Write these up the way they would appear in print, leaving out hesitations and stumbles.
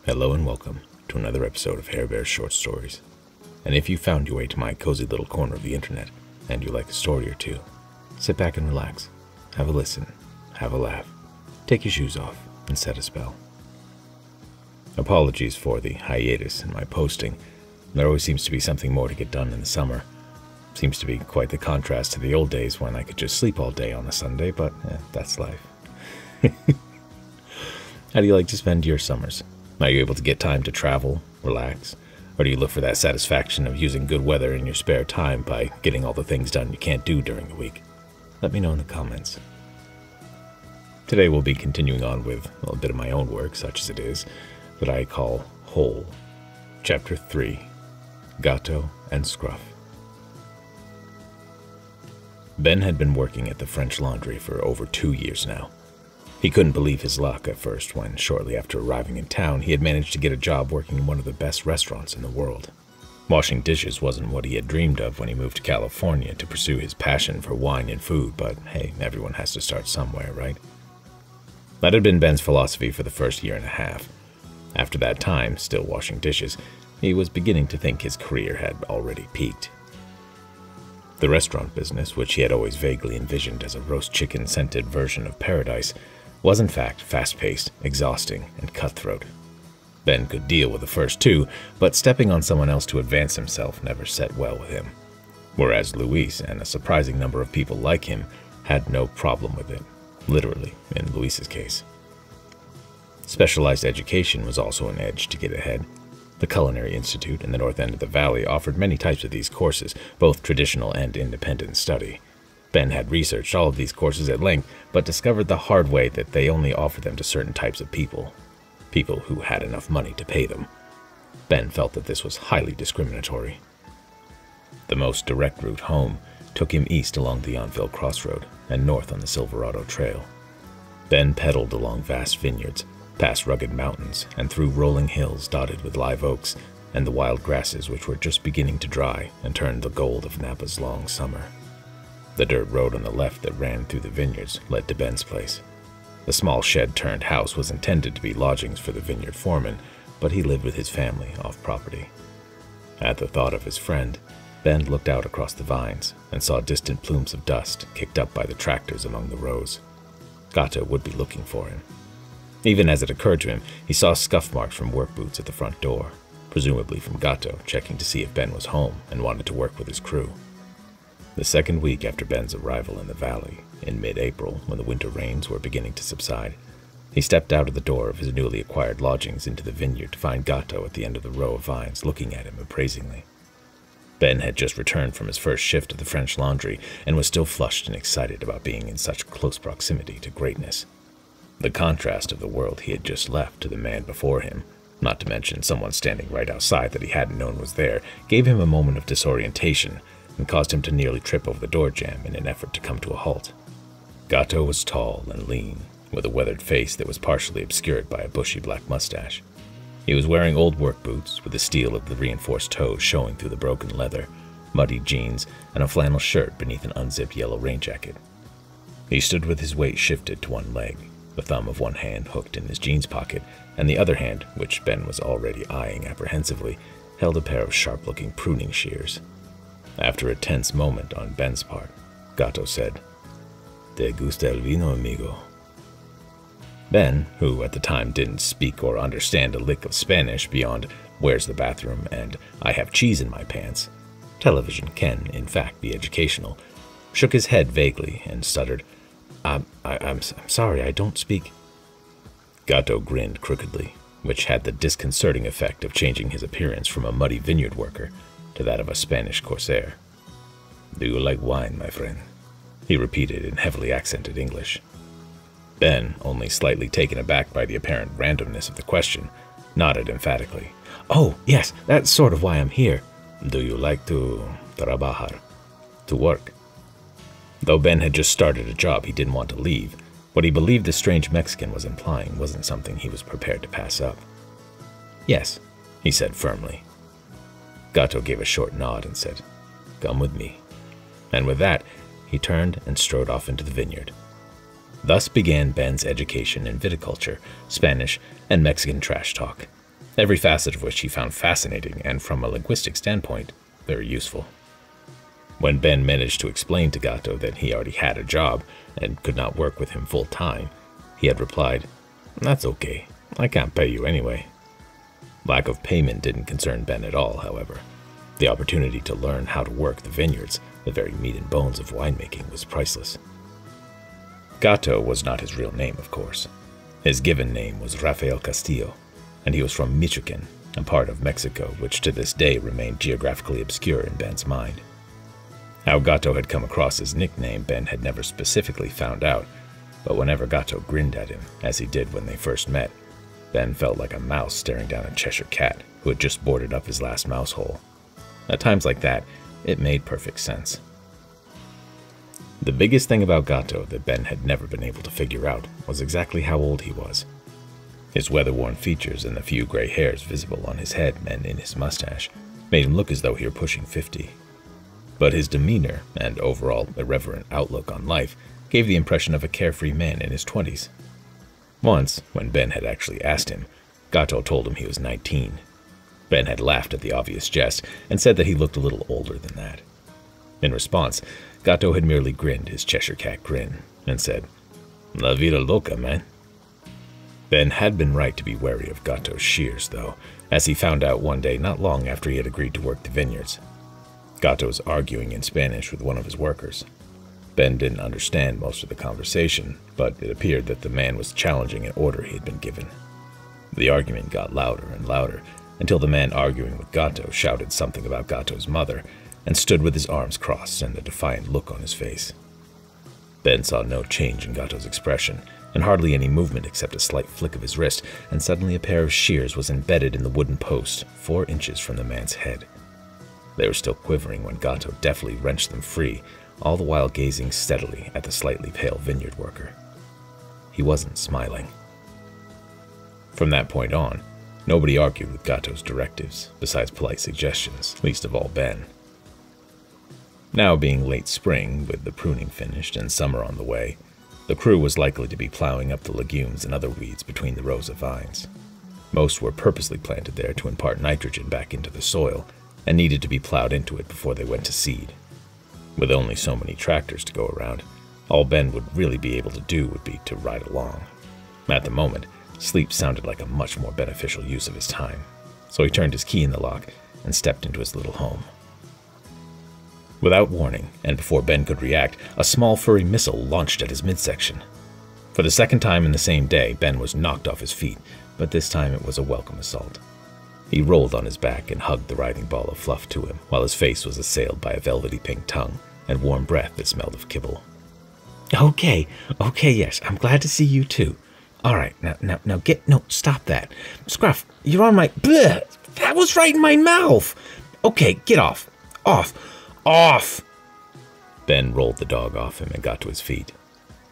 Hello and welcome to another episode of Hair Bear's Short Stories. And if you found your way to my cozy little corner of the internet and you like a story or two, sit back and relax, have a listen, have a laugh, take your shoes off, and set a spell. Apologies for the hiatus in my posting. There always seems to be something more to get done in the summer. Seems to be quite the contrast to the old days when I could just sleep all day on a Sunday, but that's life. How do you like to spend your summers? Are you able to get time to travel, relax, or do you look for that satisfaction of using good weather in your spare time by getting all the things done you can't do during the week? Let me know in the comments. Today we'll be continuing on with a little bit of my own work, such as it is, that I call Whole. Chapter 3, Gato and Scruff. Ben had been working at the French laundry for over 2 years now. He couldn't believe his luck at first when, shortly after arriving in town, he had managed to get a job working in one of the best restaurants in the world. Washing dishes wasn't what he had dreamed of when he moved to California to pursue his passion for wine and food, but hey, everyone has to start somewhere, right? That had been Ben's philosophy for the first year and a half. After that time, still washing dishes, he was beginning to think his career had already peaked. The restaurant business, which he had always vaguely envisioned as a roast chicken-scented version of paradise, was in fact fast-paced, exhausting, and cutthroat. Ben could deal with the first two, but stepping on someone else to advance himself never set well with him. Whereas Luis, and a surprising number of people like him, had no problem with it, literally, in Luis's case. Specialized education was also an edge to get ahead. The Culinary Institute in the north end of the valley offered many types of these courses, both traditional and independent study. Ben had researched all of these courses at length, but discovered the hard way that they only offered them to certain types of people who had enough money to pay them. Ben felt that this was highly discriminatory. The most direct route home took him east along the Yonville Crossroad and north on the Silverado Trail. Ben pedaled along vast vineyards, past rugged mountains, and through rolling hills dotted with live oaks and the wild grasses which were just beginning to dry and turn the gold of Napa's long summer. The dirt road on the left that ran through the vineyards led to Ben's place. The small shed-turned house was intended to be lodgings for the vineyard foreman, but he lived with his family off property. At the thought of his friend, Ben looked out across the vines and saw distant plumes of dust kicked up by the tractors among the rows. Gato would be looking for him. Even as it occurred to him, he saw scuff marks from work boots at the front door, presumably from Gato checking to see if Ben was home and wanted to work with his crew. The second week after Ben's arrival in the valley, in mid-April, when the winter rains were beginning to subside, he stepped out of the door of his newly acquired lodgings into the vineyard to find Gato at the end of the row of vines looking at him appraisingly. Ben had just returned from his first shift at the French laundry and was still flushed and excited about being in such close proximity to greatness. The contrast of the world he had just left to the man before him, not to mention someone standing right outside that he hadn't known was there, gave him a moment of disorientation and caused him to nearly trip over the door jamb in an effort to come to a halt. Gato was tall and lean, with a weathered face that was partially obscured by a bushy black mustache. He was wearing old work boots, with the steel of the reinforced toes showing through the broken leather, muddy jeans, and a flannel shirt beneath an unzipped yellow rain jacket. He stood with his weight shifted to one leg, the thumb of one hand hooked in his jeans pocket, and the other hand, which Ben was already eyeing apprehensively, held a pair of sharp-looking pruning shears. After a tense moment on Ben's part, Gato said, "Te gusta el vino, amigo?" Ben, who at the time didn't speak or understand a lick of Spanish beyond "where's the bathroom" and "I have cheese in my pants" — television can, in fact, be educational — shook his head vaguely and stuttered, I'm sorry, I don't speak." Gato grinned crookedly, which had the disconcerting effect of changing his appearance from a muddy vineyard worker to that of a Spanish corsair. "Do you like wine, my friend?" he repeated in heavily accented English. Ben, only slightly taken aback by the apparent randomness of the question, nodded emphatically. "Oh, yes, that's sort of why I'm here." "Do you like to trabajar, to work?" Though Ben had just started a job he didn't want to leave, what he believed the strange Mexican was implying wasn't something he was prepared to pass up. "Yes," he said firmly. Gato gave a short nod and said, "Come with me." And with that, he turned and strode off into the vineyard. Thus began Ben's education in viticulture, Spanish, and Mexican trash talk. every facet of which he found fascinating and, from a linguistic standpoint, very useful. When Ben managed to explain to Gato that he already had a job and could not work with him full time, he had replied, "That's okay, I can't pay you anyway." Lack of payment didn't concern Ben at all, however. The opportunity to learn how to work the vineyards, the very meat and bones of winemaking, was priceless. Gato was not his real name, of course. His given name was Rafael Castillo, and he was from Michoacán, a part of Mexico which to this day remained geographically obscure in Ben's mind. How Gato had come across his nickname, Ben had never specifically found out, but whenever Gato grinned at him, as he did when they first met, Ben felt like a mouse staring down a Cheshire cat who had just boarded up his last mouse hole. At times like that, it made perfect sense. The biggest thing about Gato that Ben had never been able to figure out was exactly how old he was. His weather-worn features and the few gray hairs visible on his head and in his mustache made him look as though he were pushing 50. But his demeanor and overall irreverent outlook on life gave the impression of a carefree man in his 20s. Once, when Ben had actually asked him, Gato told him he was 19. Ben had laughed at the obvious jest and said that he looked a little older than that. In response, Gato had merely grinned his Cheshire cat grin and said, "La vida loca, man." Ben had been right to be wary of Gato's shears, though, as he found out one day not long after he had agreed to work the vineyards. Gato was arguing in Spanish with one of his workers. Ben didn't understand most of the conversation, but it appeared that the man was challenging an order he had been given. The argument got louder and louder, until the man arguing with Gato shouted something about Gato's mother and stood with his arms crossed and a defiant look on his face. Ben saw no change in Gato's expression, and hardly any movement except a slight flick of his wrist, and suddenly a pair of shears was embedded in the wooden post 4 inches from the man's head. They were still quivering when Gato deftly wrenched them free, all the while gazing steadily at the slightly pale vineyard worker. He wasn't smiling. From that point on, nobody argued with Gato's directives, besides polite suggestions, least of all Ben. Now being late spring, with the pruning finished and summer on the way, the crew was likely to be plowing up the legumes and other weeds between the rows of vines. Most were purposely planted there to impart nitrogen back into the soil, and needed to be plowed into it before they went to seed. With only so many tractors to go around, all Ben would really be able to do would be to ride along. At the moment, sleep sounded like a much more beneficial use of his time, so he turned his key in the lock and stepped into his little home. Without warning, and before Ben could react, a small furry missile launched at his midsection. For the second time in the same day, Ben was knocked off his feet, but this time it was a welcome assault. He rolled on his back and hugged the writhing ball of fluff to him, while his face was assailed by a velvety pink tongue and warm breath that smelled of kibble. Okay, yes, I'm glad to see you too. All right, now stop that. Scruff, you're on my, bleh, that was right in my mouth. Okay, get off. Off! Ben rolled the dog off him and got to his feet.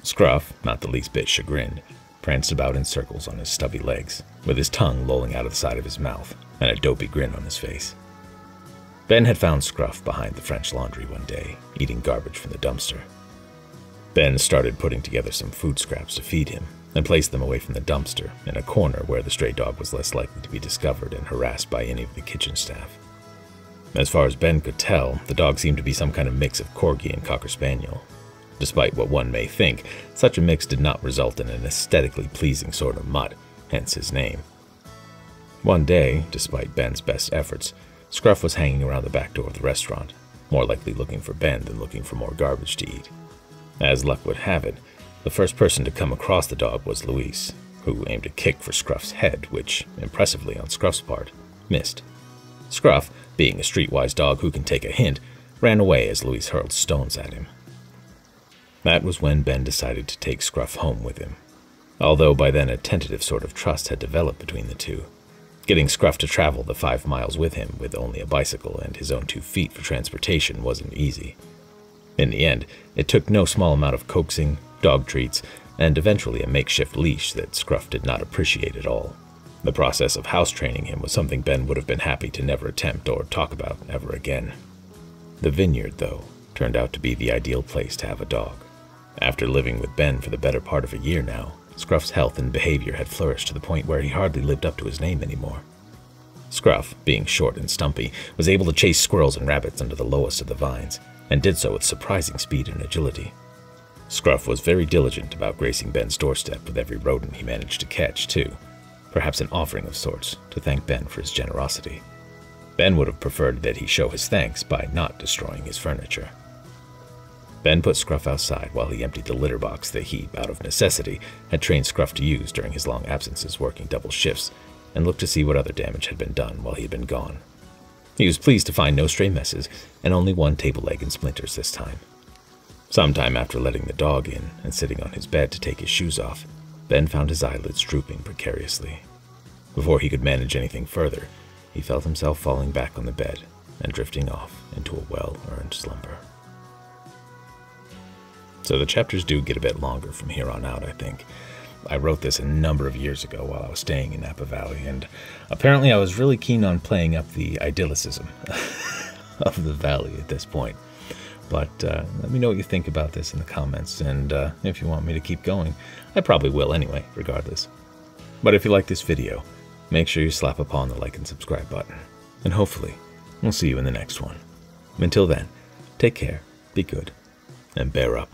Scruff, not the least bit chagrined, pranced about in circles on his stubby legs, with his tongue lolling out of the side of his mouth and a dopey grin on his face. Ben had found Scruff behind the French Laundry one day, eating garbage from the dumpster. Ben started putting together some food scraps to feed him and placed them away from the dumpster in a corner where the stray dog was less likely to be discovered and harassed by any of the kitchen staff. As far as Ben could tell, the dog seemed to be some kind of mix of Corgi and Cocker Spaniel. Despite what one may think, such a mix did not result in an aesthetically pleasing sort of mutt, hence his name. One day, despite Ben's best efforts, Scruff was hanging around the back door of the restaurant, more likely looking for Ben than looking for more garbage to eat. As luck would have it, the first person to come across the dog was Luis, who aimed a kick for Scruff's head, which, impressively on Scruff's part, missed. Scruff, being a streetwise dog who can take a hint, ran away as Luis hurled stones at him. That was when Ben decided to take Scruff home with him, although by then a tentative sort of trust had developed between the two. Getting Scruff to travel the 5 miles with him with only a bicycle and his own 2 feet for transportation wasn't easy. In the end, it took no small amount of coaxing, dog treats, and eventually a makeshift leash that Scruff did not appreciate at all. The process of house training him was something Ben would have been happy to never attempt or talk about ever again. The vineyard, though, turned out to be the ideal place to have a dog. After living with Ben for the better part of a year now, Scruff's health and behavior had flourished to the point where he hardly lived up to his name anymore. Scruff, being short and stumpy, was able to chase squirrels and rabbits under the lowest of the vines, and did so with surprising speed and agility. Scruff was very diligent about gracing Ben's doorstep with every rodent he managed to catch, too, perhaps an offering of sorts to thank Ben for his generosity. Ben would have preferred that he show his thanks by not destroying his furniture. Ben put Scruff outside while he emptied the litter box that he, out of necessity, had trained Scruff to use during his long absences working double shifts, and looked to see what other damage had been done while he had been gone. He was pleased to find no stray messes and only one table leg in splinters this time. Sometime after letting the dog in and sitting on his bed to take his shoes off, Ben found his eyelids drooping precariously. Before he could manage anything further, he felt himself falling back on the bed and drifting off into a well-earned slumber. So the chapters do get a bit longer from here on out, I think. I wrote this a number of years ago while I was staying in Napa Valley, and apparently I was really keen on playing up the idyllicism of the valley at this point. But let me know what you think about this in the comments, and if you want me to keep going, I probably will anyway, regardless. But if you like this video, make sure you slap upon the like and subscribe button, and hopefully we'll see you in the next one. Until then, take care, be good, and bear up.